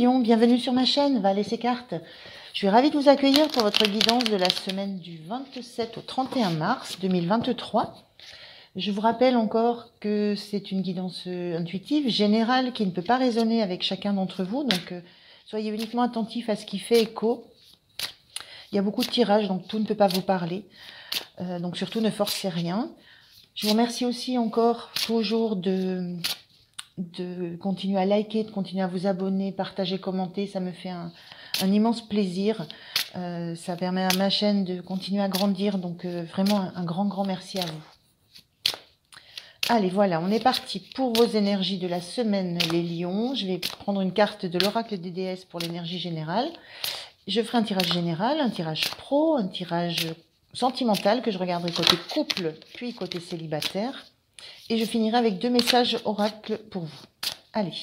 Lion, bienvenue sur ma chaîne, Val et ses cartes. Je suis ravie de vous accueillir pour votre guidance de la semaine du 27 au 31 mars 2023. Je vous rappelle encore que c'est une guidance intuitive, générale, qui ne peut pas résonner avec chacun d'entre vous. Donc, soyez uniquement attentifs à ce qui fait écho. Il y a beaucoup de tirages, donc tout ne peut pas vous parler. Donc, surtout, ne forcez rien. Je vous remercie aussi encore toujours de continuer à liker, de continuer à vous abonner, partager, commenter. Ça me fait un immense plaisir. Ça permet à ma chaîne de continuer à grandir. Donc, vraiment, un grand merci à vous. Allez, voilà, on est parti pour vos énergies de la semaine, les lions. Je vais prendre une carte de l'oracle des déesses pour l'énergie générale. Je ferai un tirage général, un tirage pro, un tirage sentimental que je regarderai côté couple, puis côté célibataire. Et je finirai avec 2 messages oracle pour vous. Allez,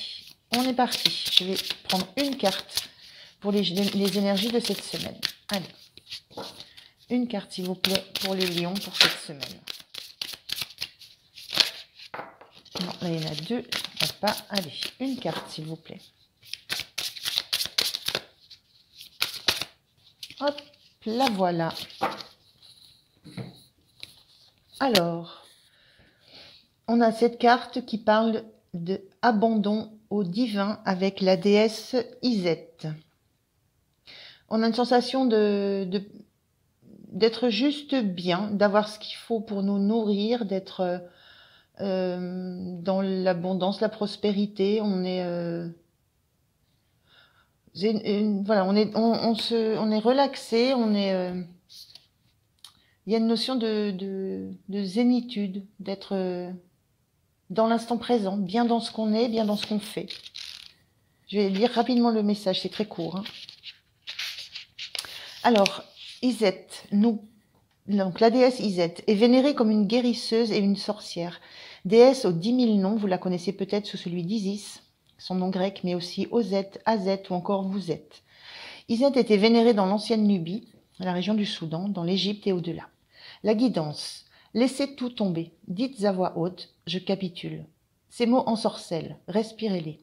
on est parti. Je vais prendre une carte pour les énergies de cette semaine. Allez, une carte s'il vous plaît pour les lions pour cette semaine. Non, là, il y en a 2. Pas. Allez, une carte, s'il vous plaît. Hop, la voilà. Alors, on a cette carte qui parle de abandon au divin avec la déesse Iset. On a une sensation d'être juste bien, d'avoir ce qu'il faut pour nous nourrir, d'être dans l'abondance, la prospérité. On est voilà, on est relaxé, il y a une notion de zénitude, d'être dans l'instant présent, bien dans ce qu'on est, bien dans ce qu'on fait. Je vais lire rapidement le message, c'est très court. Hein. Alors, Iset, donc la déesse Iset est vénérée comme une guérisseuse et une sorcière. Déesse aux 10 000 noms, vous la connaissez peut-être sous celui d'Isis, son nom grec, mais aussi Ozet, Azet ou encore vous êtes. Iset était vénérée dans l'ancienne Nubie, la région du Soudan, dans l'Égypte et au-delà. La guidance. Laissez tout tomber. Dites à voix haute, je capitule. Ces mots ensorcellent, respirez-les.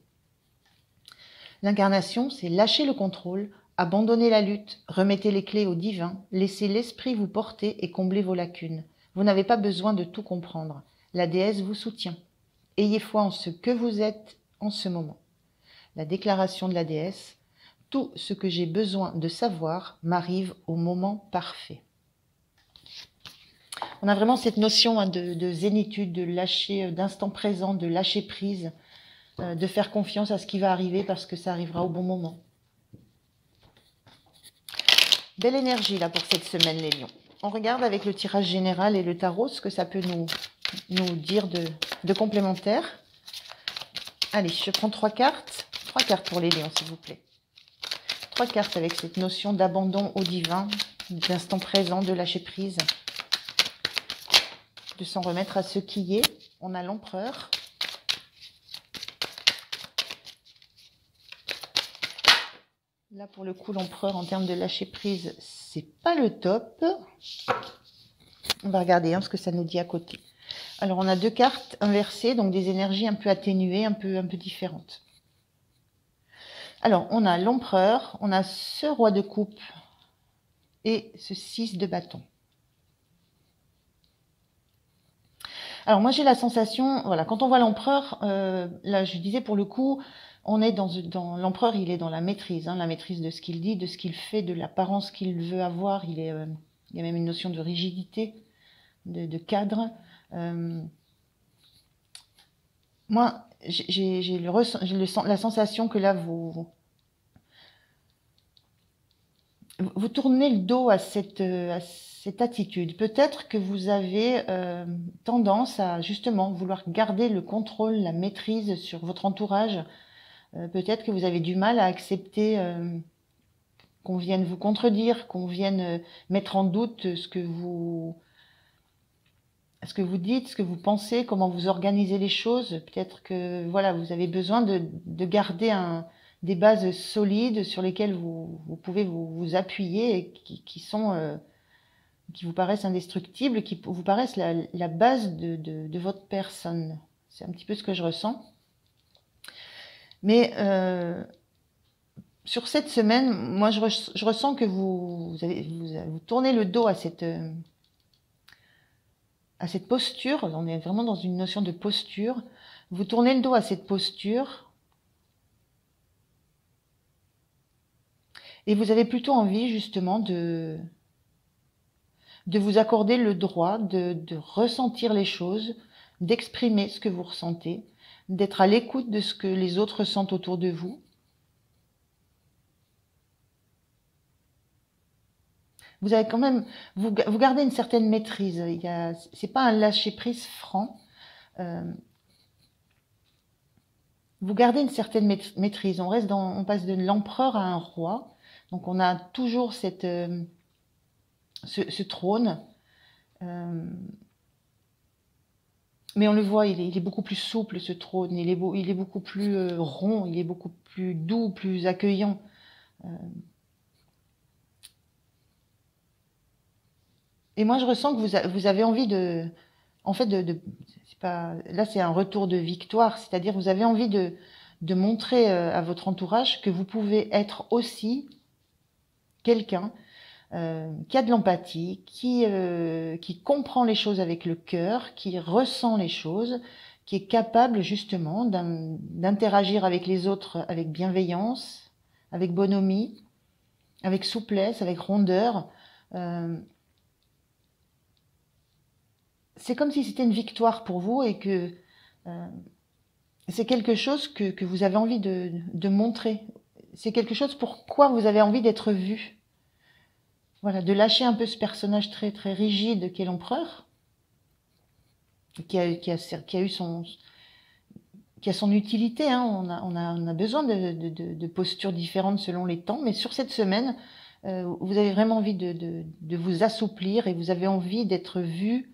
L'incarnation, c'est lâcher le contrôle, abandonner la lutte, remettez les clés au divin, laissez l'esprit vous porter et combler vos lacunes. Vous n'avez pas besoin de tout comprendre. La déesse vous soutient. Ayez foi en ce que vous êtes en ce moment. La déclaration de la déesse. Tout ce que j'ai besoin de savoir m'arrive au moment parfait. On a vraiment cette notion de zénitude, de lâcher, d'instant présent, de lâcher prise, de faire confiance à ce qui va arriver parce que ça arrivera au bon moment. Belle énergie là pour cette semaine les lions. On regarde avec le tirage général et le tarot ce que ça peut nous dire de complémentaire. Allez, je prends 3 cartes. 3 cartes pour les lions s'il vous plaît. 3 cartes avec cette notion d'abandon au divin, d'instant présent, de lâcher prise, de s'en remettre à ce qui est. On a l'empereur. Là, pour le coup, l'empereur, en termes de lâcher prise, c'est pas le top. On va regarder ce que ça nous dit à côté. Alors, on a 2 cartes inversées, donc des énergies un peu atténuées, un peu différentes. Alors, on a l'empereur, on a ce roi de coupe et ce 6 de bâton. Alors, moi, j'ai la sensation, voilà, quand on voit l'empereur, là, je disais pour le coup, on est dans l'empereur, il est dans la maîtrise de ce qu'il dit, de ce qu'il fait, de l'apparence qu'il veut avoir. Il y a même une notion de rigidité, de cadre. Moi, j'ai la sensation que là, vous tournez le dos à cette attitude. Peut-être que vous avez tendance à justement vouloir garder le contrôle, la maîtrise sur votre entourage. Peut-être que vous avez du mal à accepter qu'on vienne vous contredire, qu'on vienne mettre en doute ce que vous dites, ce que vous pensez, comment vous organisez les choses. Peut-être que voilà, vous avez besoin de garder des bases solides sur lesquelles vous pouvez vous appuyer et qui vous paraissent indestructibles, qui vous paraissent la base de votre personne. C'est un petit peu ce que je ressens. Mais sur cette semaine, moi, je ressens que vous tournez le dos à cette posture. On est vraiment dans une notion de posture. Vous tournez le dos à cette posture et vous avez plutôt envie, justement, de vous accorder le droit de ressentir les choses, d'exprimer ce que vous ressentez, d'être à l'écoute de ce que les autres ressentent autour de vous. Vous avez quand même, vous gardez une certaine maîtrise. C'est pas un lâcher prise franc. Vous gardez une certaine maîtrise. On passe de l'empereur à un roi. Donc on a toujours ce trône. Mais on le voit, il est beaucoup plus souple, ce trône. Il est beaucoup plus rond, il est beaucoup plus doux, plus accueillant. Et moi, je ressens que vous avez envie en fait, c'est pas, là, c'est un retour de victoire. C'est-à-dire, vous avez envie de montrer à votre entourage que vous pouvez être aussi quelqu'un qui a de l'empathie, qui comprend les choses avec le cœur, qui ressent les choses, qui est capable justement d'interagir avec les autres avec bienveillance, avec bonhomie, avec souplesse, avec rondeur. C'est comme si c'était une victoire pour vous et que c'est quelque chose que vous avez envie de montrer. C'est quelque chose pour quoi vous avez envie d'être vu. Voilà, de lâcher un peu ce personnage très très rigide qu'est l'empereur, qui a son utilité. Hein. On a besoin de postures différentes selon les temps, mais sur cette semaine, vous avez vraiment envie de vous assouplir et vous avez envie d'être vu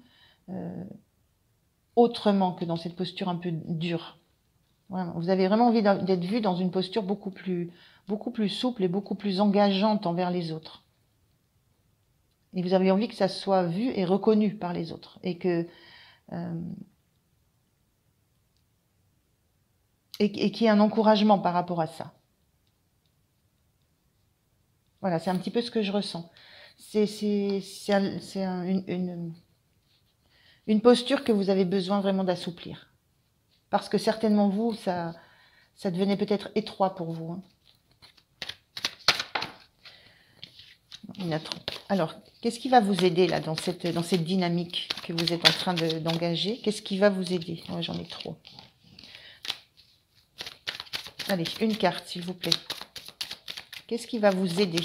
autrement que dans cette posture un peu dure. Voilà. Vous avez vraiment envie d'être vu dans une posture beaucoup plus souple et beaucoup plus engageante envers les autres. Et vous avez envie que ça soit vu et reconnu par les autres. Et qu'il y ait un encouragement par rapport à ça. Voilà, c'est un petit peu ce que je ressens. C'est une posture que vous avez besoin vraiment d'assouplir. Parce que certainement vous, ça devenait peut-être étroit pour vous. Hein. Il y en a trop. Alors, qu'est-ce qui va vous aider là dans cette dynamique que vous êtes en train d'engager? Qu'est-ce qui va vous aider? Ouais, j'en ai trop. Allez, une carte, s'il vous plaît. Qu'est-ce qui va vous aider?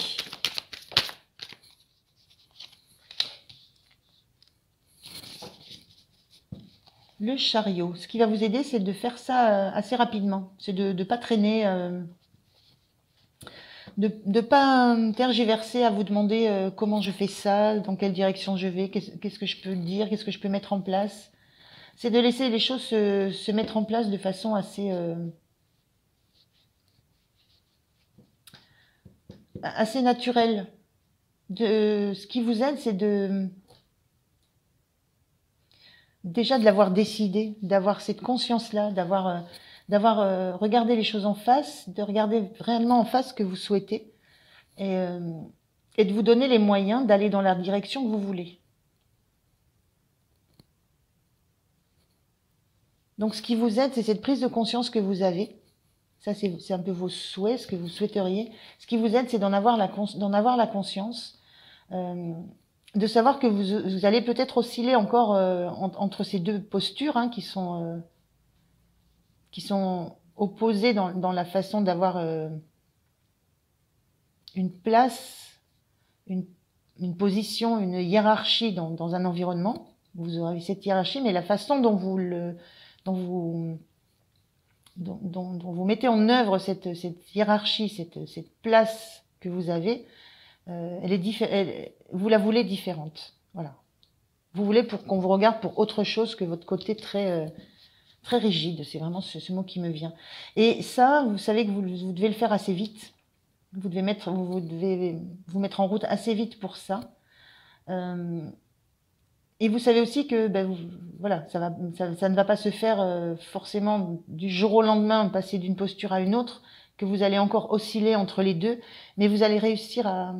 Le chariot. Ce qui va vous aider, c'est de faire ça assez rapidement. C'est de ne pas traîner, de ne pas tergiverser à vous demander comment je fais ça, dans quelle direction je vais, qu'est-ce que je peux dire, qu'est-ce que je peux mettre en place. C'est de laisser les choses se mettre en place de façon assez naturelle. Ce qui vous aide, c'est déjà de l'avoir décidé, d'avoir cette conscience-là, d'avoir regardé les choses en face, de regarder réellement en face ce que vous souhaitez et de vous donner les moyens d'aller dans la direction que vous voulez. Donc ce qui vous aide, c'est cette prise de conscience que vous avez. Ça, c'est un peu vos souhaits, ce que vous souhaiteriez. Ce qui vous aide, c'est d'en avoir la conscience, de savoir que vous allez peut-être osciller encore entre ces deux postures hein, qui sont opposées dans la façon d'avoir une place, une position, une hiérarchie dans un environnement. Vous aurez cette hiérarchie, mais la façon dont vous mettez en œuvre cette hiérarchie, cette place que vous avez, vous la voulez différente. Voilà. Vous voulez qu'on vous regarde pour autre chose que votre côté très rigide. C'est vraiment ce mot qui me vient. Et ça, vous savez que vous devez le faire assez vite. Vous devez vous mettre en route assez vite pour ça. Et vous savez aussi que voilà, ça ne va pas se faire forcément du jour au lendemain, passer d'une posture à une autre. que vous allez encore osciller entre les deux, mais vous allez réussir à...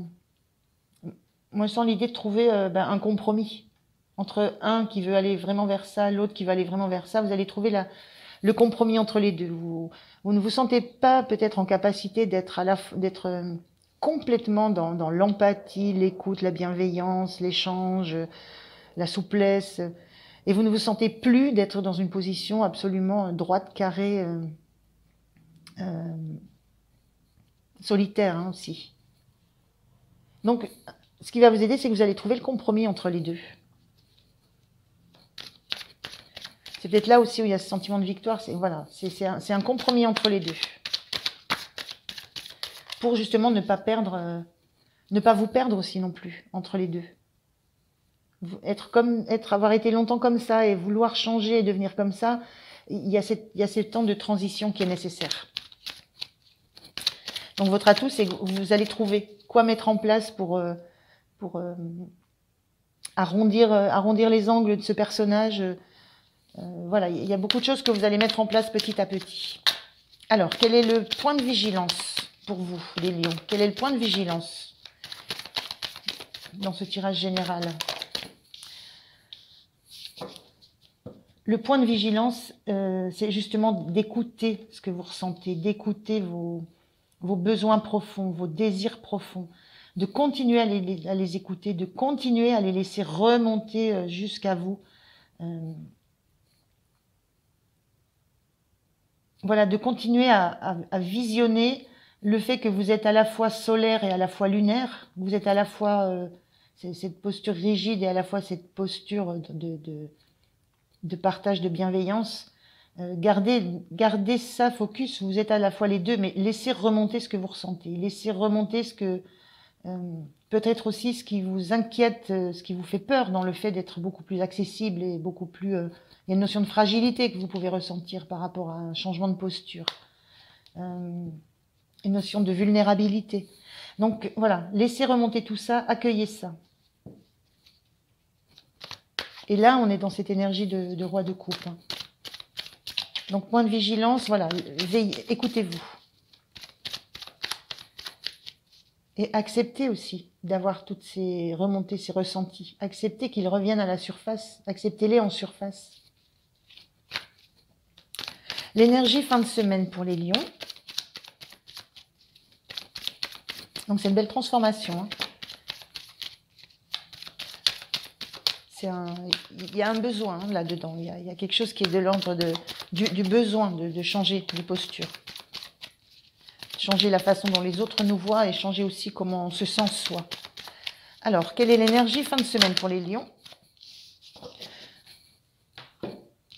Moi, je sens l'idée de trouver un compromis entre un qui veut aller vraiment vers ça, l'autre qui veut aller vraiment vers ça. Vous allez trouver le compromis entre les deux. Vous ne vous sentez pas peut-être en capacité d'être complètement dans l'empathie, l'écoute, la bienveillance, l'échange, la souplesse. Et vous ne vous sentez plus d'être dans une position absolument droite, carrée, solitaire aussi. Donc, ce qui va vous aider, c'est que vous allez trouver le compromis entre les deux. C'est peut-être là aussi où il y a ce sentiment de victoire. C'est un compromis entre les deux. Pour justement ne pas vous perdre aussi non plus entre les deux. Avoir été longtemps comme ça et vouloir changer et devenir comme ça, il y a ce temps de transition qui est nécessaire. Donc votre atout, c'est que vous allez trouver quoi mettre en place pour arrondir les angles de ce personnage. Voilà, il y a beaucoup de choses que vous allez mettre en place petit à petit. Alors, quel est le point de vigilance pour vous, les lions? Quel est le point de vigilance dans ce tirage général? Le point de vigilance, c'est justement d'écouter ce que vous ressentez, d'écouter vos besoins profonds, vos désirs profonds, de continuer à les écouter, de continuer à les laisser remonter jusqu'à vous. Voilà, de continuer à visionner le fait que vous êtes à la fois solaire et à la fois lunaire. Vous êtes à la fois cette posture rigide et à la fois cette posture de partage, de bienveillance. Gardez ça focus, vous êtes à la fois les deux, mais laissez remonter ce que vous ressentez. Laissez remonter ce que... peut-être aussi ce qui vous inquiète, ce qui vous fait peur dans le fait d'être beaucoup plus accessible et beaucoup plus... il y a une notion de fragilité que vous pouvez ressentir par rapport à un changement de posture. Une notion de vulnérabilité. Donc voilà, laissez remonter tout ça, accueillez ça. Et là, on est dans cette énergie de roi de coupe. Donc point de vigilance, voilà, écoutez-vous. Et acceptez aussi d'avoir toutes ces remontées, ces ressentis. Acceptez qu'ils reviennent à la surface. Acceptez-les en surface. L'énergie fin de semaine pour les lions. Donc c'est une belle transformation. Il y a un besoin là-dedans. Il y a quelque chose qui est de l'ordre du besoin de changer de posture. Changer la façon dont les autres nous voient et changer aussi comment on se sent soi. Alors, quelle est l'énergie fin de semaine pour les lions?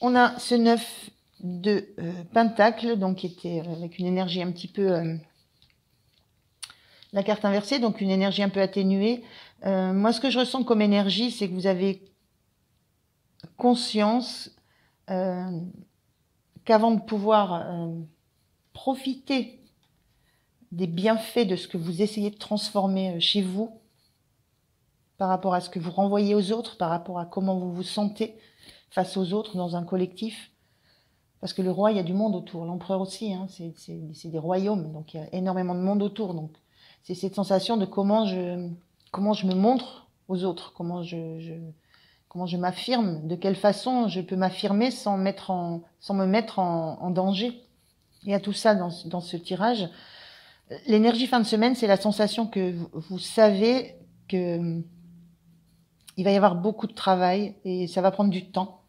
On a ce 9 de Pentacle, donc qui était avec une énergie un petit peu... la carte inversée, donc une énergie un peu atténuée. Moi, ce que je ressens comme énergie, c'est que vous avez conscience qu'avant de pouvoir profiter des bienfaits de ce que vous essayez de transformer chez vous, par rapport à ce que vous renvoyez aux autres, par rapport à comment vous vous sentez face aux autres dans un collectif. Parce que le roi, il y a du monde autour, l'empereur aussi, c'est des royaumes, donc il y a énormément de monde autour. Donc c'est cette sensation de comment je me montre aux autres, comment je m'affirme, de quelle façon je peux m'affirmer sans me mettre en danger. Il y a tout ça dans ce tirage. L'énergie fin de semaine, c'est la sensation que vous savez que il va y avoir beaucoup de travail et ça va prendre du temps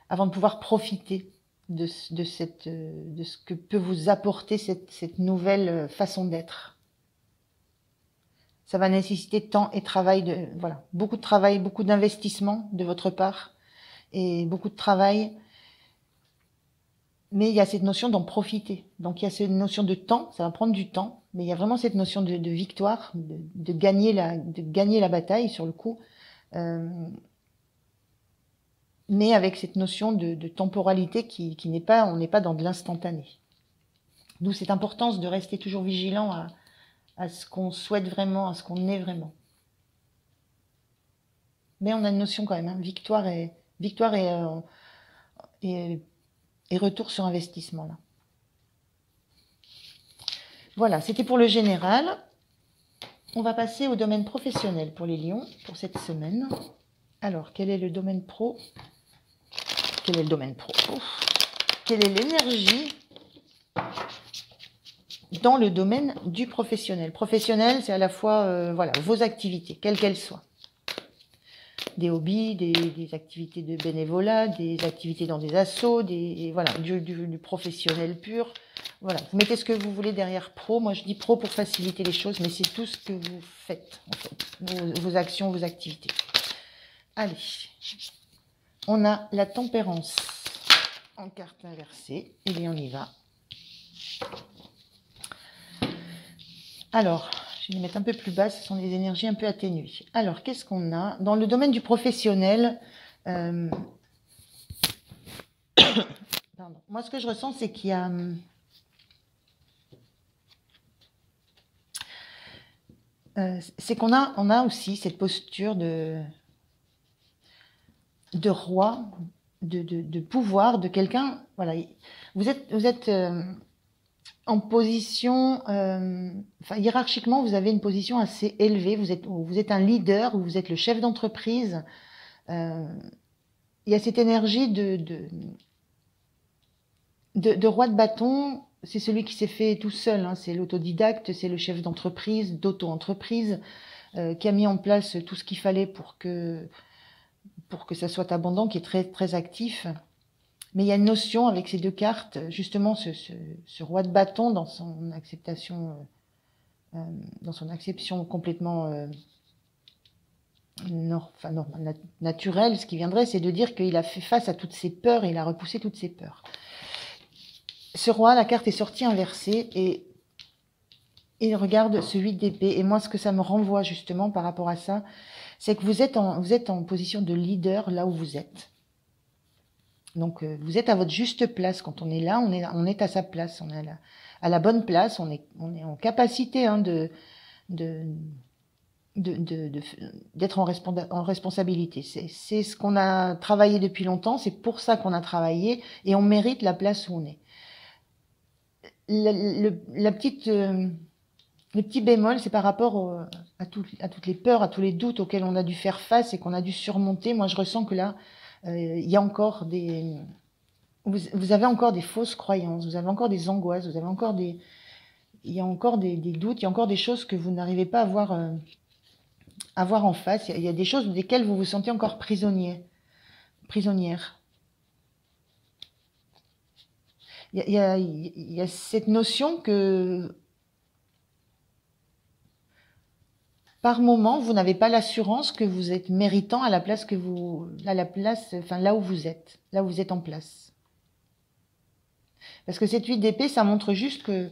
avant de pouvoir profiter de ce que peut vous apporter cette nouvelle façon d'être. Ça va nécessiter temps et travail, beaucoup de travail, beaucoup d'investissement de votre part et beaucoup de travail. Mais il y a cette notion d'en profiter. Donc il y a cette notion de temps, ça va prendre du temps, mais il y a vraiment cette notion de victoire, de gagner la bataille sur le coup, mais avec cette notion de temporalité qui n'est pas, on n'est pas dans de l'instantané. D'où cette importance de rester toujours vigilant à ce qu'on souhaite vraiment, à ce qu'on est vraiment. Mais on a une notion quand même, victoire et retour sur investissement là. Voilà, c'était pour le général. On va passer au domaine professionnel pour les lions pour cette semaine. Alors, quel est le domaine pro? Quel est le domaine pro? Ouf. Quelle est l'énergie dans le domaine du professionnel? Professionnel, c'est à la fois voilà, vos activités, quelles qu'elles soient. Des hobbies, des activités de bénévolat, des activités dans des assos, voilà, du professionnel pur. Voilà, vous mettez ce que vous voulez derrière pro. Moi, je dis pro pour faciliter les choses, mais c'est tout ce que vous faites, en fait, vos actions, vos activités. Allez, on a la tempérance en carte inversée. Et bien, on y va. Alors, je vais les mettre un peu plus bas, ce sont des énergies un peu atténuées. Alors, qu'est-ce qu'on a? Dans le domaine du professionnel, pardon. Moi, ce que je ressens, c'est qu'il y a... c'est qu'on a aussi cette posture de roi, de pouvoir, de quelqu'un. Voilà, vous êtes en position, enfin, hiérarchiquement, vous avez une position assez élevée. Vous êtes un leader, ou vous êtes le chef d'entreprise. Il y a cette énergie de roi de bâton. C'est celui qui s'est fait tout seul, hein. C'est l'autodidacte, c'est le chef d'entreprise, d'auto-entreprise, qui a mis en place tout ce qu'il fallait pour que ça soit abondant, qui est très, très actif. Mais il y a une notion avec ces deux cartes, justement, ce roi de bâton dans son acceptation, complètement naturelle. Ce qui viendrait, c'est de dire qu'il a fait face à toutes ses peurs et il a repoussé toutes ses peurs. Ce roi, la carte est sortie inversée et il regarde ce 8 d'épée. Et moi, ce que ça me renvoie justement par rapport à ça, c'est que vous êtes en position de leader là où vous êtes. Donc, vous êtes à votre juste place. Quand on est là, on est à sa place. On est à la bonne place. On est en capacité d'être en responsabilité. C'est ce qu'on a travaillé depuis longtemps. C'est pour ça qu'on a travaillé et on mérite la place où on est. Le petit bémol, c'est par rapport à toutes les peurs, à tous les doutes auxquels on a dû faire face et qu'on a dû surmonter. Moi, je ressens que là, il y a encore vous avez encore des fausses croyances, vous avez encore des angoisses, il y a encore des doutes, il y a encore des choses que vous n'arrivez pas à voir en face. Il y a des choses desquelles vous vous sentez encore prisonnière. Il y a cette notion que par moment, vous n'avez pas l'assurance que vous êtes méritant à la place là où vous êtes en place. Parce que cette 8 d'épée, ça montre juste que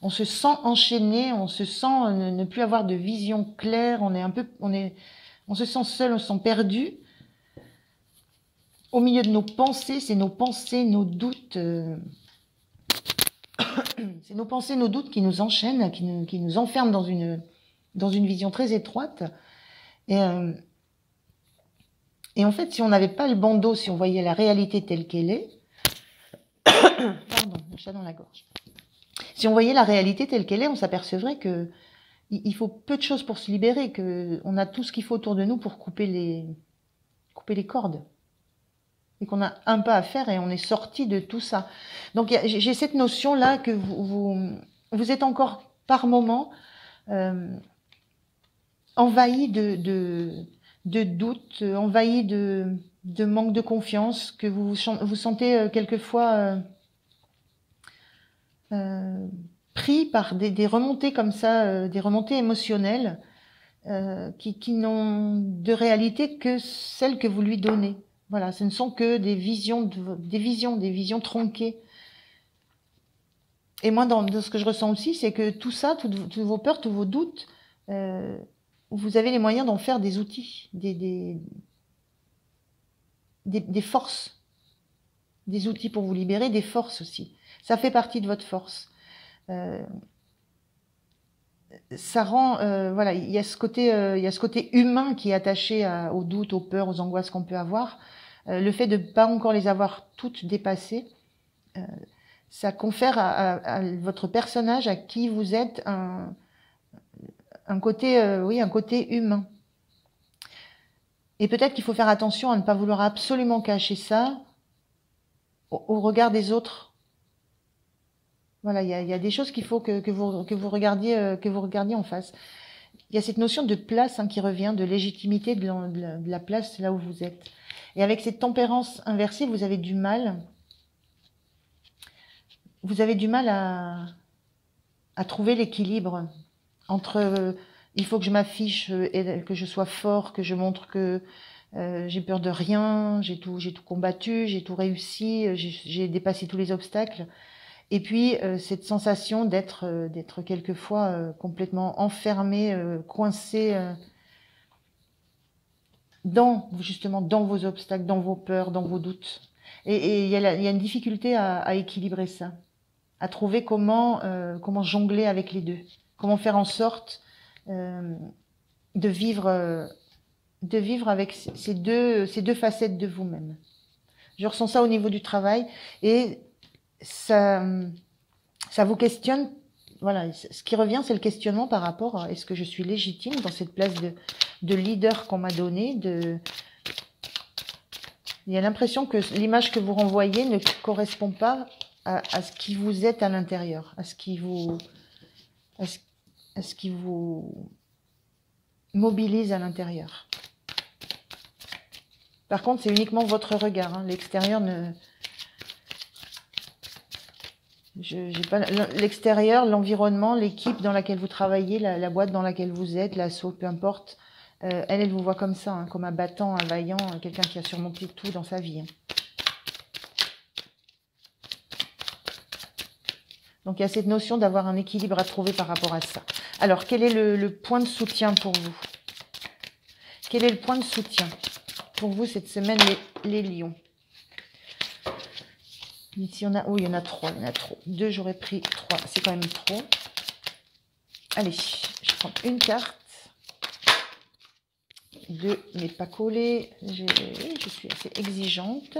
on se sent enchaîné, on se sent ne plus avoir de vision claire, on se sent seul, on se sent perdu. Au milieu de nos pensées, c'est nos pensées, nos doutes, c'est nos pensées, nos doutes qui nous enchaînent, qui nous enferment dans une vision très étroite. Et en fait, si on n'avait pas le bandeau, si on voyait la réalité telle qu'elle est, pardon, le chat dans la gorge. Si on voyait la réalité telle qu'elle est, on s'apercevrait que il faut peu de choses pour se libérer, que on a tout ce qu'il faut autour de nous pour couper les cordes. Et qu'on a un pas à faire et on est sorti de tout ça. Donc j'ai cette notion-là que vous êtes encore par moment envahi de doutes, envahi de manque de confiance, que vous sentez quelquefois pris par des remontées comme ça, des remontées émotionnelles qui n'ont de réalité que celles que vous lui donnez. Voilà, ce ne sont que des visions tronquées. Et moi, dans ce que je ressens aussi, c'est que tout ça, toutes vos peurs, tous vos doutes, vous avez les moyens d'en faire des outils, des forces, des outils pour vous libérer, des forces aussi. Ça fait partie de votre force. Ça rend, voilà, il y a ce côté humain qui est attaché aux doutes, aux peurs, aux angoisses qu'on peut avoir. Le fait de ne pas encore les avoir toutes dépassées, ça confère à votre personnage, à qui vous êtes, un côté, oui, un côté humain. Et peut-être qu'il faut faire attention à ne pas vouloir absolument cacher ça au regard des autres. Voilà, il y a des choses qu'il faut que vous regardiez en face. Il y a cette notion de place qui revient, de légitimité de la place là où vous êtes. Et avec cette tempérance inversée, vous avez du mal à trouver l'équilibre entre il faut que je m'affiche et que je sois fort, que je montre que j'ai peur de rien, j'ai tout combattu, j'ai tout réussi, j'ai dépassé tous les obstacles. Et puis cette sensation d'être quelquefois complètement enfermé, coincé justement dans vos obstacles, dans vos peurs, dans vos doutes. Et il y a une difficulté à équilibrer ça, à trouver comment jongler avec les deux, comment faire en sorte de vivre avec ces deux facettes de vous-même. Je ressens ça au niveau du travail et ça vous questionne. Voilà, ce qui revient, c'est le questionnement par rapport à est-ce que je suis légitime dans cette place de leader qu'on m'a donnée. Il y a l'impression que l'image que vous renvoyez ne correspond pas à ce qui vous êtes à l'intérieur, à ce qui vous mobilise à l'intérieur. Par contre, c'est uniquement votre regard. L'extérieur ne... L'extérieur, l'environnement, l'équipe dans laquelle vous travaillez, la boîte dans laquelle vous êtes, l'assaut, peu importe, elle vous voit comme ça, comme un battant, un vaillant, quelqu'un qui a surmonté tout dans sa vie. Donc il y a cette notion d'avoir un équilibre à trouver par rapport à ça. Alors, quel est le point de soutien pour vous? Quel est le point de soutien pour vous cette semaine, les lions? Ici, il y en a trop. 2, j'aurais pris 3. C'est quand même trop. Allez, je prends une carte. 2 n'est pas collé. Je suis assez exigeante.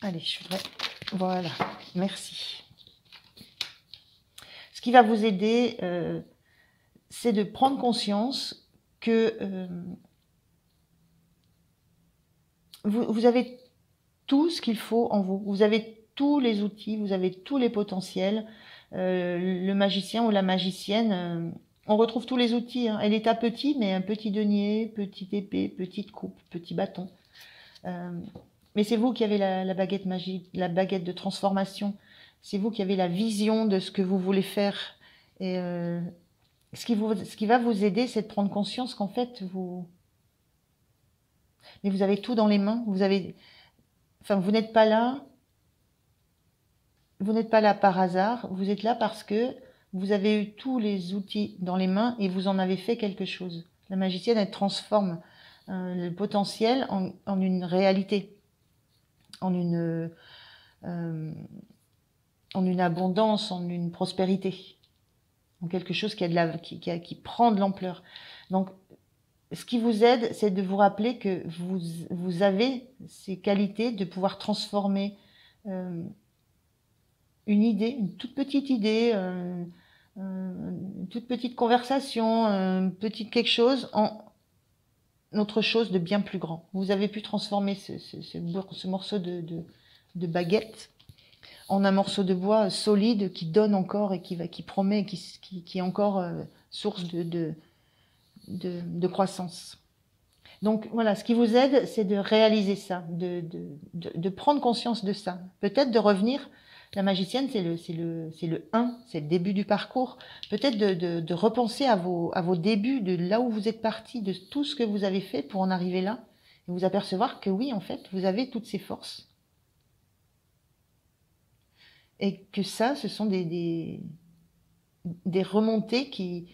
Allez, je voudrais... Voilà, merci. Ce qui va vous aider, c'est de prendre conscience que vous avez tout ce qu'il faut en vous. Vous avez tous les outils, vous avez tous les potentiels. Le magicien ou la magicienne, on retrouve tous les outils. Elle est à petit, mais un petit denier, petite épée, petite coupe, petit bâton. Mais c'est vous qui avez la baguette magique, la baguette de transformation. C'est vous qui avez la vision de ce que vous voulez faire. Et ce qui va vous aider, c'est de prendre conscience qu'en fait, vous avez tout dans les mains. Vous n'êtes pas là. Vous n'êtes pas là par hasard. Vous êtes là parce que vous avez eu tous les outils dans les mains et vous en avez fait quelque chose. La magicienne, elle transforme le potentiel en une réalité, en une abondance, en une prospérité, en quelque chose qui prend de l'ampleur. Donc, ce qui vous aide, c'est de vous rappeler que vous avez ces qualités de pouvoir transformer une idée, une toute petite idée, une toute petite conversation, petite quelque chose en autre chose de bien plus grand. Vous avez pu transformer ce morceau de baguette en un morceau de bois solide qui donne encore et qui promet, qui est encore source de croissance. Donc voilà, ce qui vous aide, c'est de réaliser ça, de prendre conscience de ça. Peut-être de revenir, la magicienne, c'est le 1, c'est le début du parcours. Peut-être de repenser à vos débuts, de là où vous êtes parti, de tout ce que vous avez fait pour en arriver là, et vous apercevoir que oui, en fait, vous avez toutes ces forces. Et que ça, ce sont des remontées qui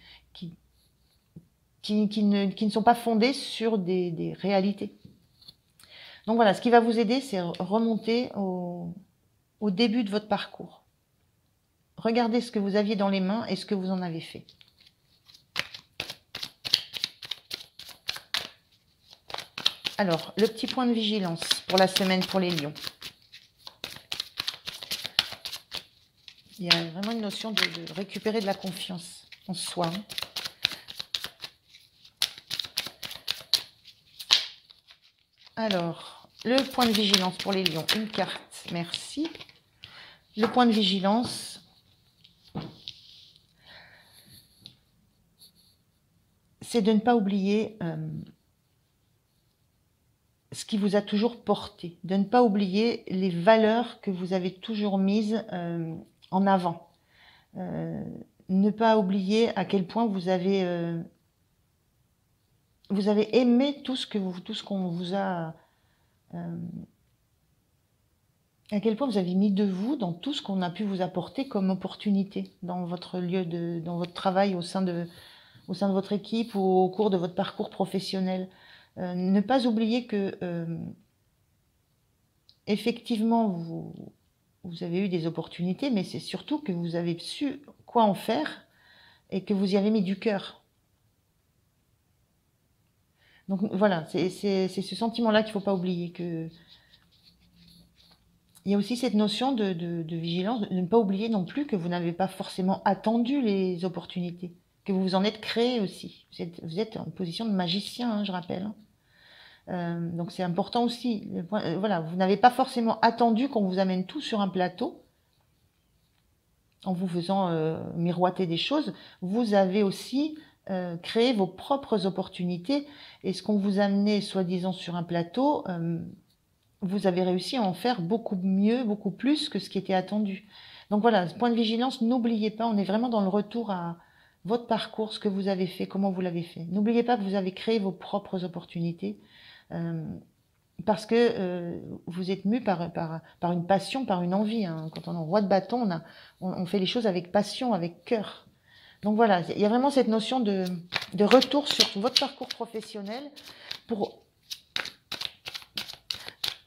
ne sont pas fondées sur des réalités. Donc voilà, ce qui va vous aider, c'est remonter au début de votre parcours. Regardez ce que vous aviez dans les mains et ce que vous en avez fait. Alors, le petit point de vigilance pour la semaine pour les lions. Il y a vraiment une notion de récupérer de la confiance en soi. Alors, le point de vigilance pour les lions, une carte, merci. Le point de vigilance, c'est de ne pas oublier ce qui vous a toujours porté, de ne pas oublier les valeurs que vous avez toujours mises en avant. Ne pas oublier à quel point vous avez aimé tout ce qu'on vous a... à quel point vous avez mis de vous dans tout ce qu'on a pu vous apporter comme opportunité dans votre dans votre travail au sein de votre équipe ou au cours de votre parcours professionnel. Ne pas oublier que effectivement vous avez eu des opportunités, mais c'est surtout que vous avez su quoi en faire et que vous y avez mis du cœur. Donc voilà, c'est ce sentiment-là qu'il ne faut pas oublier. Que... Il y a aussi cette notion de vigilance, de ne pas oublier non plus que vous n'avez pas forcément attendu les opportunités, que vous vous en êtes créé aussi. Vous êtes en position de magicien, hein, je rappelle. Donc c'est important aussi. Voilà, vous n'avez pas forcément attendu qu'on vous amène tout sur un plateau en vous faisant miroiter des choses. Vous avez aussi créé vos propres opportunités et ce qu'on vous amenait soi-disant sur un plateau, vous avez réussi à en faire beaucoup mieux, beaucoup plus que ce qui était attendu. Donc voilà, ce point de vigilance, n'oubliez pas, on est vraiment dans le retour à votre parcours, ce que vous avez fait, comment vous l'avez fait. N'oubliez pas que vous avez créé vos propres opportunités. Parce que vous êtes mu par une passion, par une envie. Hein. Quand on est roi de bâton, on fait les choses avec passion, avec cœur. Donc voilà, il y a vraiment cette notion de retour sur votre parcours professionnel pour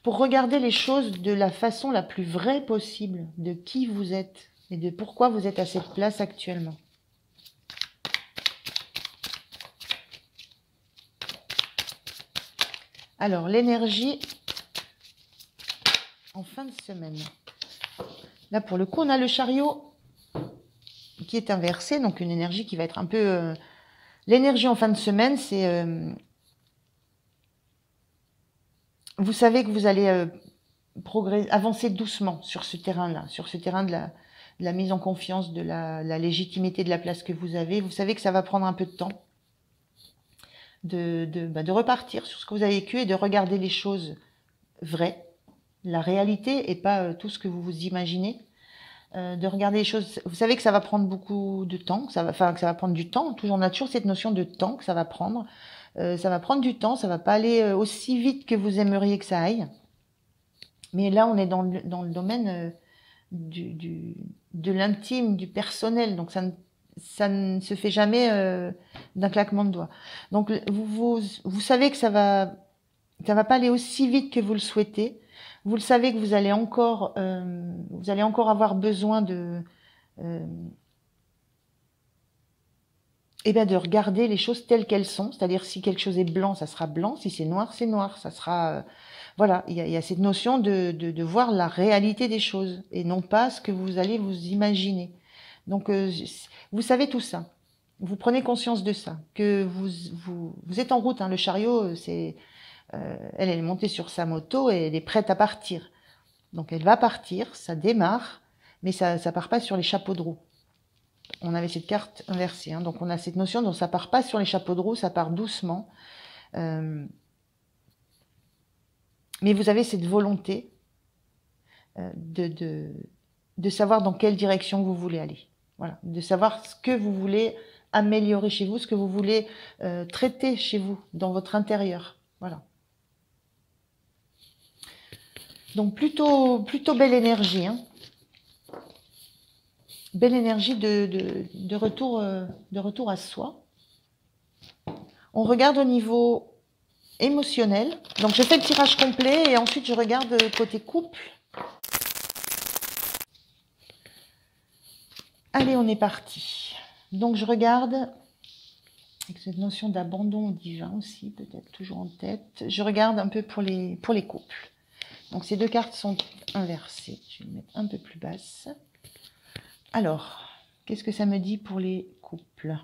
regarder les choses de la façon la plus vraie possible, de qui vous êtes et de pourquoi vous êtes à cette place actuellement. Alors, l'énergie en fin de semaine. Là, pour le coup, on a le chariot qui est inversé, donc une énergie qui va être un peu... L'énergie en fin de semaine, c'est... vous savez que vous allez avancer doucement sur ce terrain-là, sur ce terrain de la mise en confiance, de la légitimité de la place que vous avez. Vous savez que ça va prendre un peu de temps de repartir sur ce que vous avez vécu et de regarder les choses vraies, la réalité et pas tout ce que vous vous imaginez. De regarder les choses. Vous savez que ça va prendre beaucoup de temps, que ça va prendre du temps. Toujours on a toujours cette notion de temps que ça va prendre. Ça va prendre du temps, ça va pas aller aussi vite que vous aimeriez que ça aille. Mais là, on est dans le domaine de l'intime, du personnel. Donc ça ne se fait jamais d'un claquement de doigts. Donc vous savez que ça va pas aller aussi vite que vous le souhaitez. Vous le savez que vous allez encore avoir besoin de regarder les choses telles qu'elles sont. C'est-à-dire si quelque chose est blanc, ça sera blanc. Si c'est noir, c'est noir. Ça sera voilà. Il y a cette notion de voir la réalité des choses et non pas ce que vous allez vous imaginer. Donc vous savez tout ça. Vous prenez conscience de ça. Que vous êtes en route. Hein. Le chariot, c'est elle est montée sur sa moto et elle est prête à partir. Donc elle va partir, ça démarre, mais ça part pas sur les chapeaux de roue. On avait cette carte inversée, hein, donc on a cette notion dont ça part pas sur les chapeaux de roue, ça part doucement. Mais vous avez cette volonté de savoir dans quelle direction vous voulez aller. Voilà, de savoir ce que vous voulez améliorer chez vous, ce que vous voulez traiter chez vous, dans votre intérieur. Voilà. Donc plutôt belle énergie, hein. Belle énergie de retour à soi. On regarde au niveau émotionnel. Donc je fais le tirage complet et ensuite je regarde côté couple. Allez, on est parti. Donc je regarde avec cette notion d'abandon divin aussi, peut-être toujours en tête. Je regarde un peu pour les couples. Donc ces deux cartes sont inversées. Je vais les mettre un peu plus basse. Alors, qu'est-ce que ça me dit pour les couples?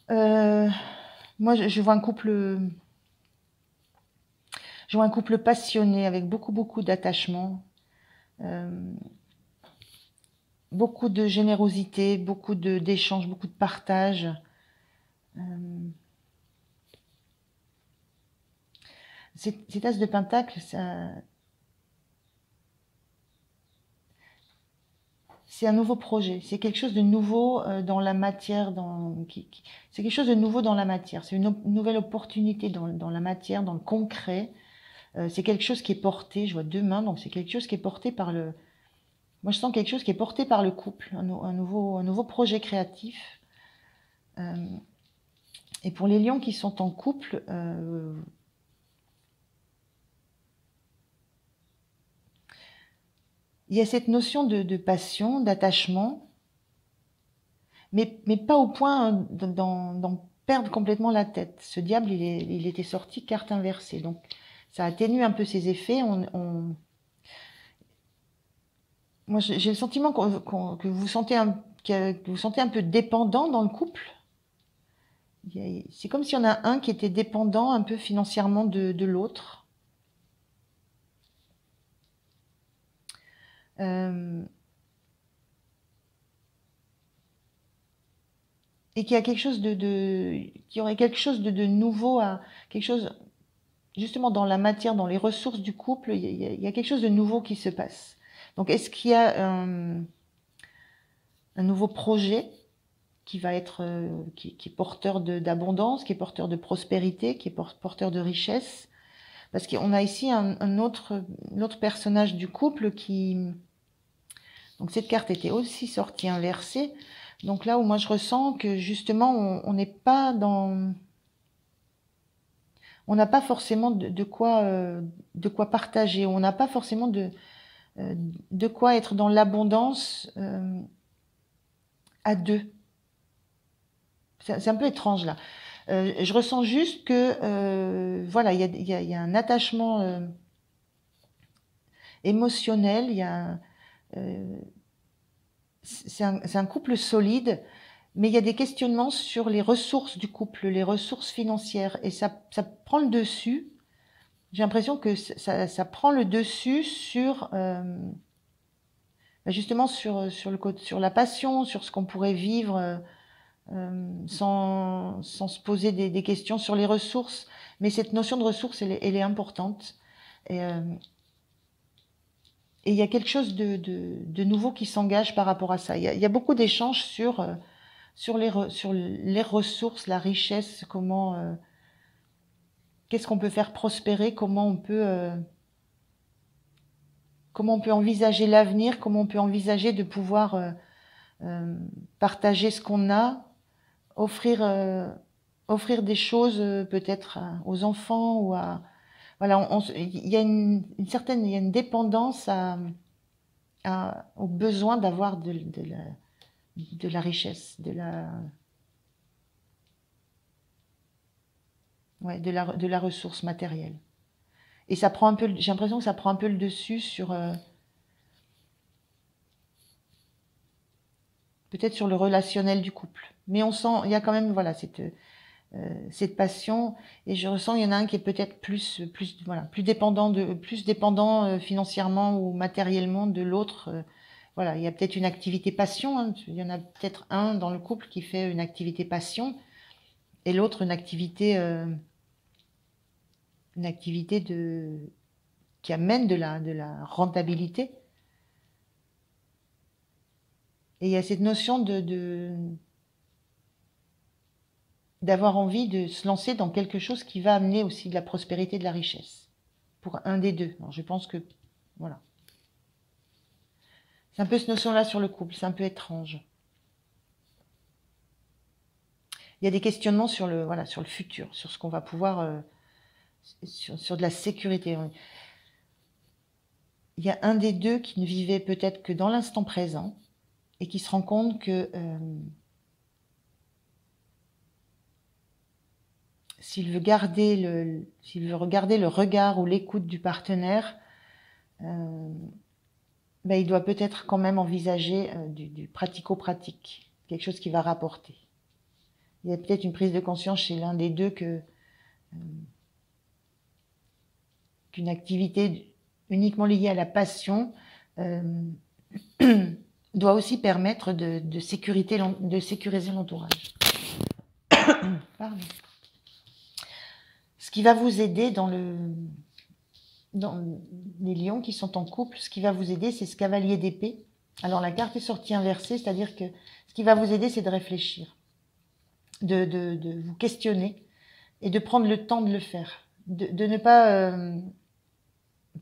Moi, je vois un couple passionné avec beaucoup d'attachement, euh, beaucoup de générosité, d'échanges, beaucoup de partage. Euh, Cet as de pentacle, c'est un nouveau projet, c'est quelque chose de nouveau dans la matière, c'est quelque chose de nouveau dans la matière, c'est une nouvelle opportunité dans la matière, dans le concret. C'est quelque chose qui est porté, je vois deux mains, donc c'est quelque chose qui est porté par le... Moi, je sens quelque chose qui est porté par le couple, un nouveau projet créatif. Euh, et pour les lions qui sont en couple, il y a cette notion de passion, d'attachement, mais pas au point d'en perdre complètement la tête. Ce diable, il était sorti carte inversée, donc ça atténue un peu ses effets. Moi, j'ai le sentiment que vous sentez que vous sentez un peu dépendant dans le couple. C'est comme s'il y en a un qui était dépendant un peu financièrement de l'autre. Euh, et qu'il y a quelque chose qu'il y aurait quelque chose de nouveau quelque chose, justement dans la matière, dans les ressources du couple, il y a quelque chose de nouveau qui se passe. Donc, est-ce qu'il y a un nouveau projet qui va être, qui est porteur d'abondance, qui est porteur de prospérité, qui est porteur de richesse? Parce qu'on a ici l'autre personnage du couple qui, donc cette carte était aussi sortie inversée. Donc là où moi je ressens que justement on n'est pas dans, on n'a pas forcément de quoi partager, on n'a pas forcément euh, de quoi être dans l'abondance à deux. C'est un peu étrange là. Je ressens juste que voilà, il y a un attachement émotionnel, euh, c'est un couple solide, mais il y a des questionnements sur les ressources du couple, les ressources financières, et ça prend le dessus. J'ai l'impression que ça prend le dessus sur justement sur la passion, sur ce qu'on pourrait vivre sans se poser des questions sur les ressources. Mais cette notion de ressources, elle est importante. Et, euh, et il y a quelque chose de nouveau qui s'engage par rapport à ça. Il y a beaucoup d'échanges sur les ressources, la richesse, qu'est-ce qu'on peut faire prospérer, comment on peut envisager l'avenir, comment on peut envisager de pouvoir euh, partager ce qu'on a, offrir, offrir des choses peut-être aux enfants ou à... Voilà, il y a il y a une dépendance au besoin d'avoir de la richesse, ouais, de la ressource matérielle. Et ça prend un peu, j'ai l'impression que ça prend un peu le dessus sur, peut-être sur le relationnel du couple. Mais on sent, il y a quand même, voilà, cette passion, et je ressens, il y en a un qui est peut-être voilà, plus dépendant financièrement ou matériellement de l'autre. Voilà, il y a peut-être une activité passion, hein. Il y en a peut-être un dans le couple qui fait une activité passion, et l'autre une activité qui amène de la rentabilité. Et il y a cette notion d'avoir envie de se lancer dans quelque chose qui va amener aussi de la prospérité, de la richesse. Pour un des deux. Alors je pense que, voilà. C'est un peu cette notion-là sur le couple, c'est un peu étrange. Il y a des questionnements voilà, sur le futur, sur ce qu'on va pouvoir, sur de la sécurité. Il y a un des deux qui ne vivait peut-être que dans l'instant présent et qui se rend compte que s'il veut regarder le regard ou l'écoute du partenaire, ben, il doit peut-être quand même envisager du pratico-pratique, quelque chose qui va rapporter. Il y a peut-être une prise de conscience chez l'un des deux qu'une activité uniquement liée à la passion doit aussi permettre de sécuriser l'entourage. Pardon. Ce qui va vous aider dans les lions qui sont en couple, ce qui va vous aider, c'est ce cavalier d'épée. Alors la carte est sortie inversée, c'est-à-dire que ce qui va vous aider, c'est de réfléchir, de vous questionner et de prendre le temps de le faire, de ne pas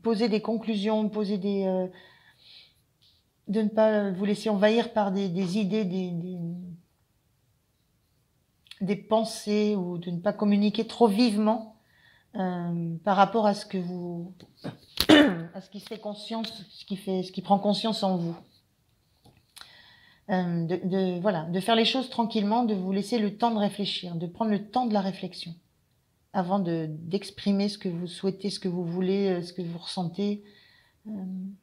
poser des conclusions, de ne pas vous laisser envahir par des idées, des pensées, ou de ne pas communiquer trop vivement par rapport à ce que vous, à ce qui fait conscience, ce qui prend conscience en vous. Voilà, de faire les choses tranquillement, de vous laisser le temps de réfléchir, de prendre le temps de la réflexion avant d'exprimer ce que vous souhaitez, ce que vous voulez, ce que vous ressentez. Il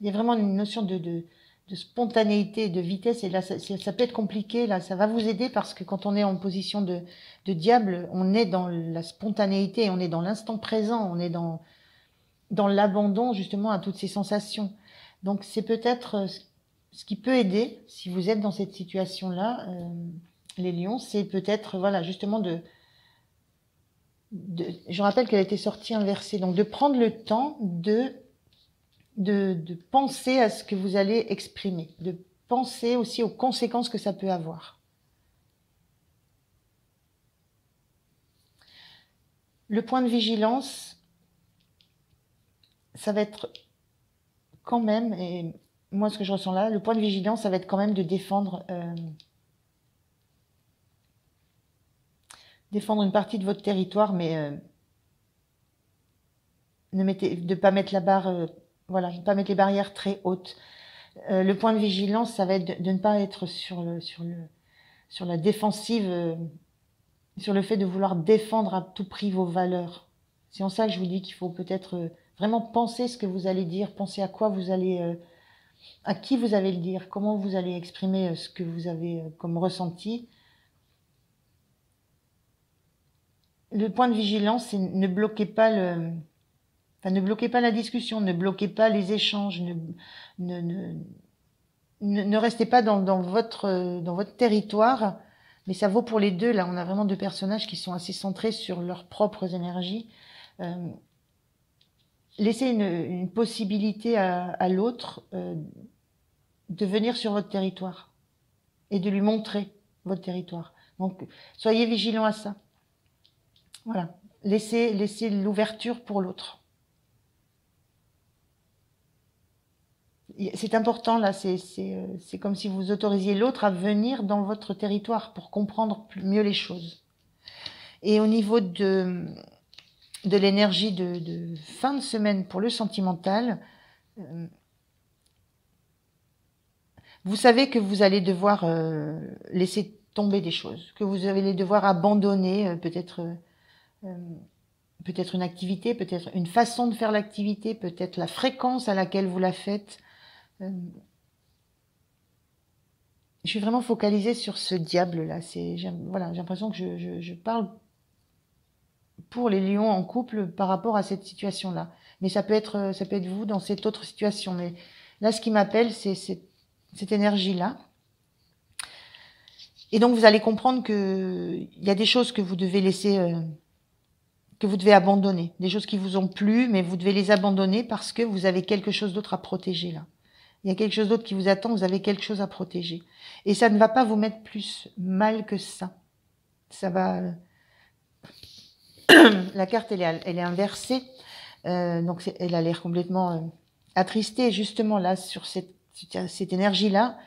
y a vraiment une notion de spontanéité, de vitesse, et là, ça peut être compliqué. Là, ça va vous aider parce que quand on est en position de diable, on est dans la spontanéité, on est dans l'instant présent, on est dans l'abandon justement à toutes ces sensations. Donc c'est peut-être ce qui peut aider, si vous êtes dans cette situation-là, les lions, c'est peut-être, voilà, justement je rappelle qu'elle a été sortie inversée, donc de prendre le temps de penser à ce que vous allez exprimer, de penser aussi aux conséquences que ça peut avoir. Le point de vigilance, ça va être quand même, et moi ce que je ressens là, le point de vigilance, ça va être quand même de défendre une partie de votre territoire, mais de pas mettre la barre, voilà, ne pas mettre les barrières très hautes. Le point de vigilance, ça va être de ne pas être sur la défensive, sur le fait de vouloir défendre à tout prix vos valeurs. C'est en ça que je vous dis qu'il faut peut-être vraiment penser ce que vous allez dire, penser à quoi vous allez, à qui vous allez le dire, comment vous allez exprimer ce que vous avez comme ressenti. Le point de vigilance, c'est ne bloquez pas ne bloquez pas la discussion, ne bloquez pas les échanges, ne restez pas dans votre territoire. Mais ça vaut pour les deux. Là, on a vraiment deux personnages qui sont assez centrés sur leurs propres énergies. Laissez une possibilité à l'autre de venir sur votre territoire et de lui montrer votre territoire. Donc, soyez vigilants à ça. Voilà. Laissez l'ouverture pour l'autre. C'est important, là, c'est comme si vous autorisiez l'autre à venir dans votre territoire pour comprendre mieux les choses. Et au niveau de l'énergie de fin de semaine pour le sentimental, vous savez que vous allez devoir laisser tomber des choses, que vous allez devoir abandonner peut-être une activité, peut-être une façon de faire l'activité, peut-être la fréquence à laquelle vous la faites. Je suis vraiment focalisée sur ce diable-là. Voilà, j'ai l'impression que je parle pour les lions en couple par rapport à cette situation-là. Mais ça peut être vous dans cette autre situation. Mais là, ce qui m'appelle, c'est cette énergie-là. Et donc, vous allez comprendre qu'il y a des choses que vous devez laisser, que vous devez abandonner. Des choses qui vous ont plu, mais vous devez les abandonner parce que vous avez quelque chose d'autre à protéger là. Il y a quelque chose d'autre qui vous attend, vous avez quelque chose à protéger. Et ça ne va pas vous mettre plus mal que ça. Ça va... La carte, elle est inversée. Donc, elle a l'air complètement attristée. Justement, là, sur cette énergie-là,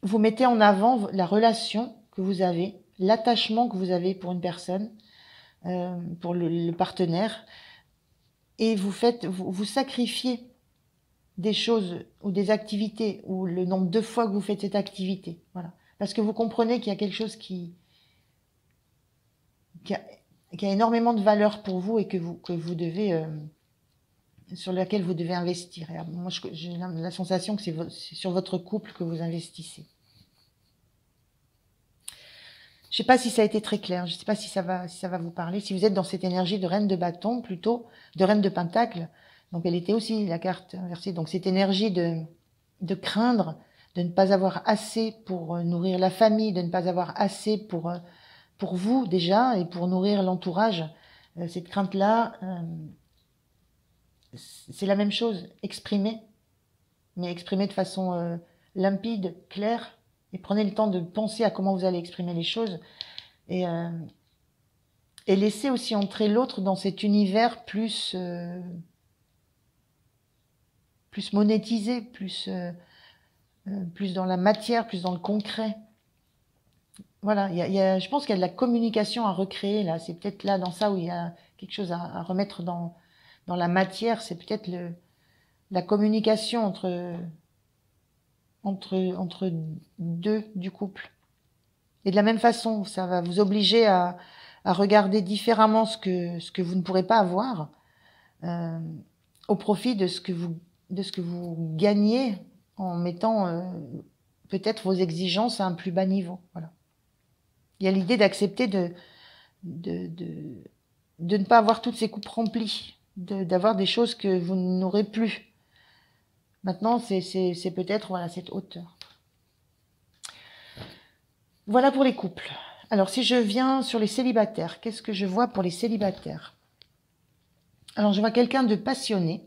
vous mettez en avant la relation que vous avez, l'attachement que vous avez pour une personne, pour le partenaire. Et vous sacrifiez des choses ou des activités ou le nombre de fois que vous faites cette activité. Voilà. Parce que vous comprenez qu'il y a quelque chose qui qui a énormément de valeur pour vous et que vous devez, sur laquelle vous devez investir. Et moi, j'ai la sensation que c'est sur votre couple que vous investissez. Je sais pas si ça a été très clair. Je sais pas si ça va vous parler. Si vous êtes dans cette énergie de reine de bâton, plutôt, de reine de pentacle. Donc, elle était aussi la carte inversée. Donc, cette énergie de craindre, de ne pas avoir assez pour nourrir la famille, de ne pas avoir assez pour vous déjà et pour nourrir l'entourage. Cette crainte-là, c'est la même chose. Exprimer, mais exprimer de façon limpide, claire, et prenez le temps de penser à comment vous allez exprimer les choses et laissez aussi entrer l'autre dans cet univers plus monétisé, plus dans la matière, plus dans le concret. Voilà, je pense qu'il y a de la communication à recréer là. C'est peut-être là dans ça où il y a quelque chose à remettre dans la matière. C'est peut-être la communication entre deux du couple. Et de la même façon, ça va vous obliger à regarder différemment ce que vous ne pourrez pas avoir, au profit de ce que vous gagnez en mettant peut-être vos exigences à un plus bas niveau. Voilà. Il y a l'idée d'accepter de ne pas avoir toutes ces coupes remplies, d'avoir des choses que vous n'aurez plus. Maintenant, c'est peut-être voilà cette hauteur. Voilà pour les couples. Alors, si je viens sur les célibataires, qu'est-ce que je vois pour les célibataires? Alors, je vois quelqu'un de passionné.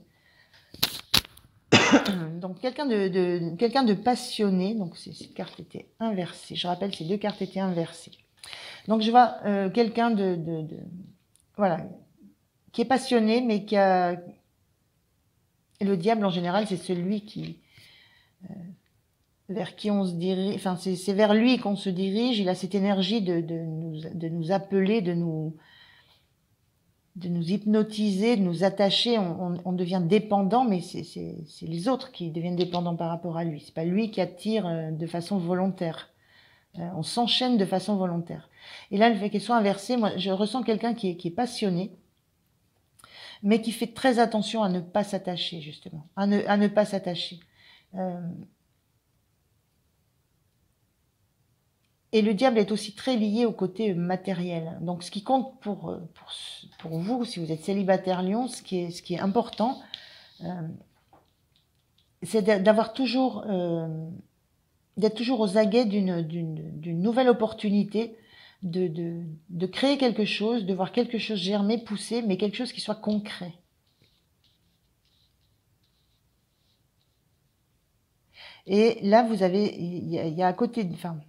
Donc, quelqu'un de passionné. Donc, cette carte était inversée. Je rappelle, ces deux cartes étaient inversées. Donc, je vois quelqu'un voilà, qui est passionné, mais qui a... Le diable, en général, c'est celui qui... vers qui on se dirige, enfin c'est vers lui qu'on se dirige. Il a cette énergie de nous appeler, de nous hypnotiser, de nous attacher. On devient dépendant, mais c'est les autres qui deviennent dépendants par rapport à lui. C'est pas lui qui attire de façon volontaire. On s'enchaîne de façon volontaire. Et là, le fait qu'elle soit inversée, moi, je ressens quelqu'un qui est passionné, mais qui fait très attention à ne pas s'attacher, justement, à ne pas s'attacher. Et le diable est aussi très lié au côté matériel. Donc, ce qui compte pour vous, si vous êtes célibataire Lion, ce qui est important, c'est d'être toujours aux aguets d'une nouvelle opportunité, de créer quelque chose, de voir quelque chose germer, pousser, mais quelque chose qui soit concret. Et là, vous avez, il y a à côté, enfin,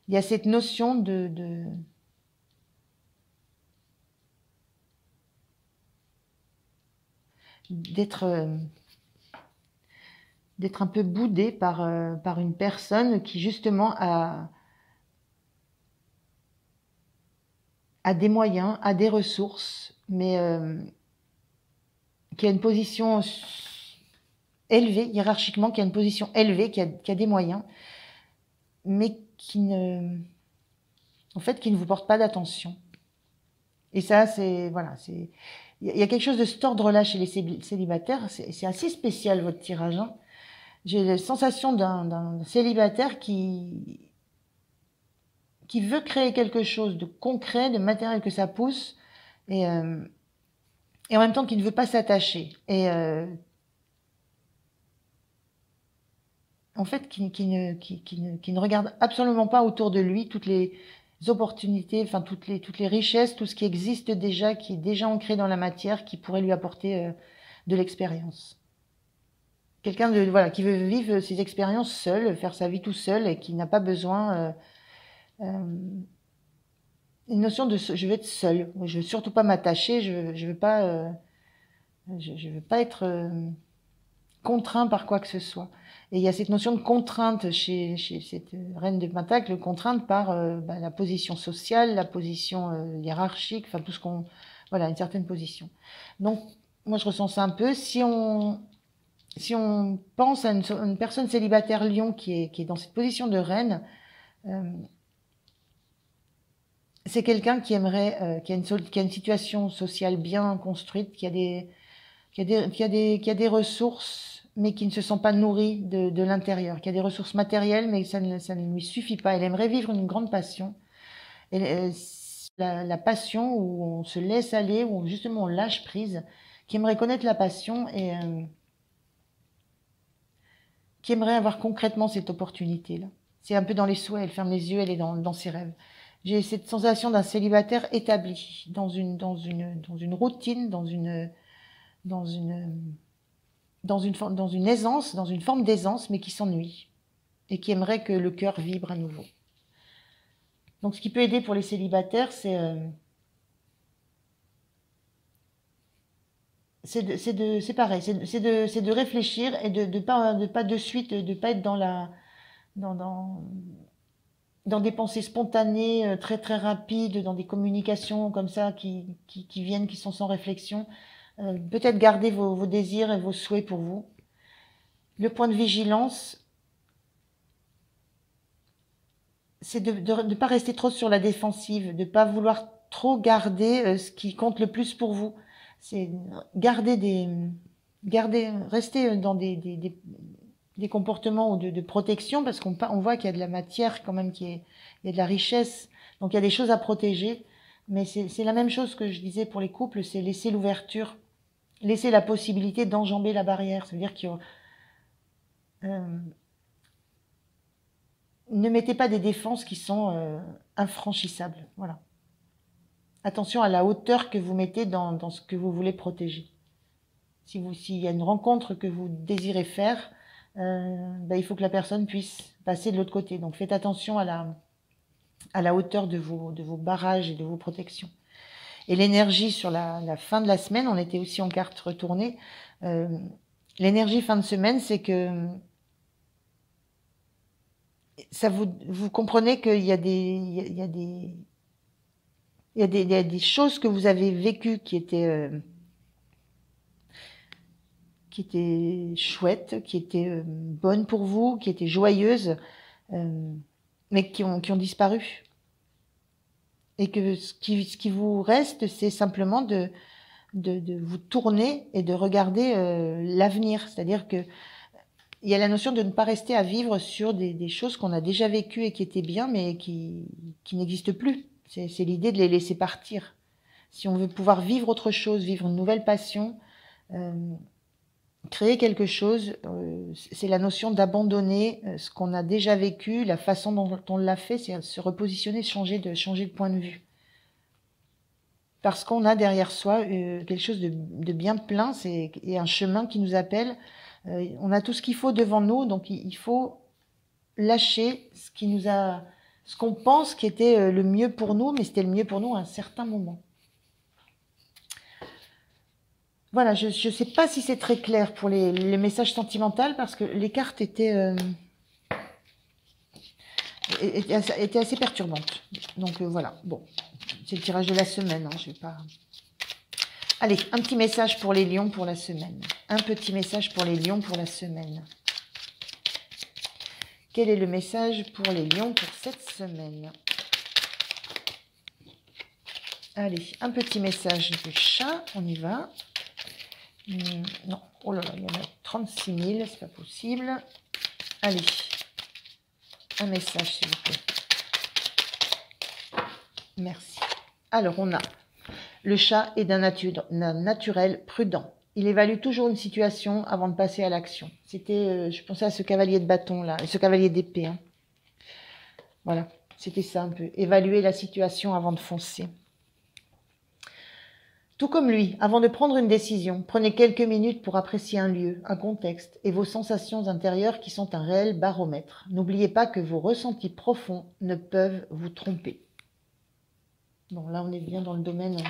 il y a cette notion d'être un peu boudé par une personne qui justement a des moyens, a des ressources, mais qui a une position élevée, hiérarchiquement, qui a une position élevée, qui a des moyens, mais qui ne vous porte pas d'attention. Et ça, c'est, voilà, il y a quelque chose de cet ordre-là chez les célibataires. C'est assez spécial, votre tirage, hein. J'ai la sensation d'un célibataire qui veut créer quelque chose de concret, de matériel, que ça pousse, et en même temps qui ne veut pas s'attacher. Et en fait, qui ne regarde absolument pas autour de lui toutes les opportunités, enfin toutes les richesses, tout ce qui existe déjà, qui est déjà ancré dans la matière, qui pourrait lui apporter de l'expérience. Quelqu'un qui veut vivre ses expériences seul, faire sa vie tout seul et qui n'a pas besoin une notion de je veux être seul, je veux surtout pas m'attacher, je veux pas être contraint par quoi que ce soit. Et il y a cette notion de contrainte chez cette reine de Pentacle, contrainte par la position sociale, la position hiérarchique, enfin tout ce qu'on, voilà, une certaine position. Donc moi je ressens ça un peu. Si on pense à une personne célibataire Lion qui est dans cette position de reine, c'est quelqu'un qui aimerait, qui a une situation sociale bien construite, qui a des ressources, mais qui ne se sent pas nourri de l'intérieur, qui a des ressources matérielles, mais ça ne lui suffit pas. Elle aimerait vivre une grande passion. Et, la passion où on se laisse aller, où justement on lâche prise, qui aimerait connaître la passion et qui aimerait avoir concrètement cette opportunité-là. C'est un peu dans les souhaits, elle ferme les yeux, elle est dans ses rêves. J'ai cette sensation d'un célibataire établi, dans une routine, dans une aisance, dans une forme d'aisance, mais qui s'ennuie et qui aimerait que le cœur vibre à nouveau. Donc, ce qui peut aider pour les célibataires, c'est pareil, c'est de réfléchir et de pas de suite, de pas être dans, dans, dans des pensées spontanées, très très rapides, dans des communications comme ça qui viennent, qui sont sans réflexion. Peut-être garder vos désirs et vos souhaits pour vous. Le point de vigilance, c'est de ne pas rester trop sur la défensive, de ne pas vouloir trop garder ce qui compte le plus pour vous. C'est rester dans des comportements de protection, parce on voit qu'il y a de la matière quand même, il y a de la richesse, donc il y a des choses à protéger. Mais c'est la même chose que je disais pour les couples, c'est laisser l'ouverture, laisser la possibilité d'enjamber la barrière. C'est-à-dire ne mettez pas des défenses qui sont infranchissables. Voilà. Attention à la hauteur que vous mettez dans ce que vous voulez protéger. S'il y a une rencontre que vous désirez faire, il faut que la personne puisse passer de l'autre côté. Donc faites attention à la hauteur de vos barrages et de vos protections. Et l'énergie sur la fin de la semaine, on était aussi en carte retournée. L'énergie fin de semaine, c'est que ça vous comprenez qu'il y a des choses que vous avez vécues qui étaient chouettes, qui étaient bonnes pour vous, qui étaient joyeuses, mais qui ont disparu. Et que ce qui vous reste, c'est simplement de vous tourner et de regarder l'avenir. C'est-à-dire que il y a la notion de ne pas rester à vivre sur des choses qu'on a déjà vécues et qui étaient bien, mais qui n'existent plus. C'est l'idée de les laisser partir. Si on veut pouvoir vivre autre chose, vivre une nouvelle passion, créer quelque chose, c'est la notion d'abandonner ce qu'on a déjà vécu, la façon dont on l'a fait, c'est se repositionner, changer de point de vue. Parce qu'on a derrière soi quelque chose de bien plein, et un chemin qui nous appelle. On a tout ce qu'il faut devant nous, donc il faut lâcher ce qu'on pense qui était le mieux pour nous, mais c'était le mieux pour nous à un certain moment. Voilà, je ne sais pas si c'est très clair pour les messages sentimentaux, parce que les cartes étaient assez perturbantes. Donc voilà, bon, c'est le tirage de la semaine, hein, je vais pas... Allez, un petit message pour les lions pour la semaine. Un petit message pour les lions pour la semaine. Quel est le message pour les lions pour cette semaine? Allez, un petit message du chat, on y va. Non, oh là là, il y en a 36 000, c'est pas possible. Allez, un message s'il vous plaît. Merci. Alors, on a... Le chat est d'un naturel prudent. Il évalue toujours une situation avant de passer à l'action. C'était, je pensais à ce cavalier de bâton là, ce cavalier d'épée. Hein. Voilà, c'était ça un peu. Évaluer la situation avant de foncer. Tout comme lui, avant de prendre une décision, prenez quelques minutes pour apprécier un lieu, un contexte et vos sensations intérieures qui sont un réel baromètre. N'oubliez pas que vos ressentis profonds ne peuvent vous tromper. Bon, là, on est bien dans le domaine,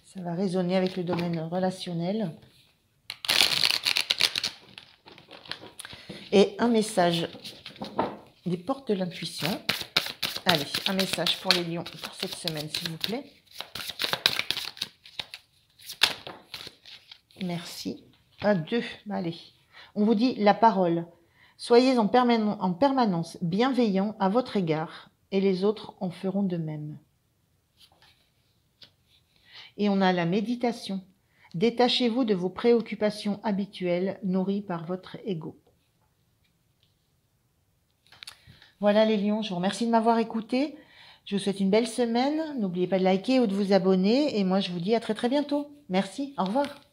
ça va résonner avec le domaine relationnel. Et un message des portes de l'intuition. Allez, un message pour les lions pour cette semaine, s'il vous plaît. Merci. Un, deux, allez. On vous dit la parole. Soyez en permanence bienveillant à votre égard et les autres en feront de même. Et on a la méditation. Détachez-vous de vos préoccupations habituelles nourries par votre ego. Voilà les lions, je vous remercie de m'avoir écouté. Je vous souhaite une belle semaine. N'oubliez pas de liker ou de vous abonner. Et moi, je vous dis à très très bientôt. Merci, au revoir.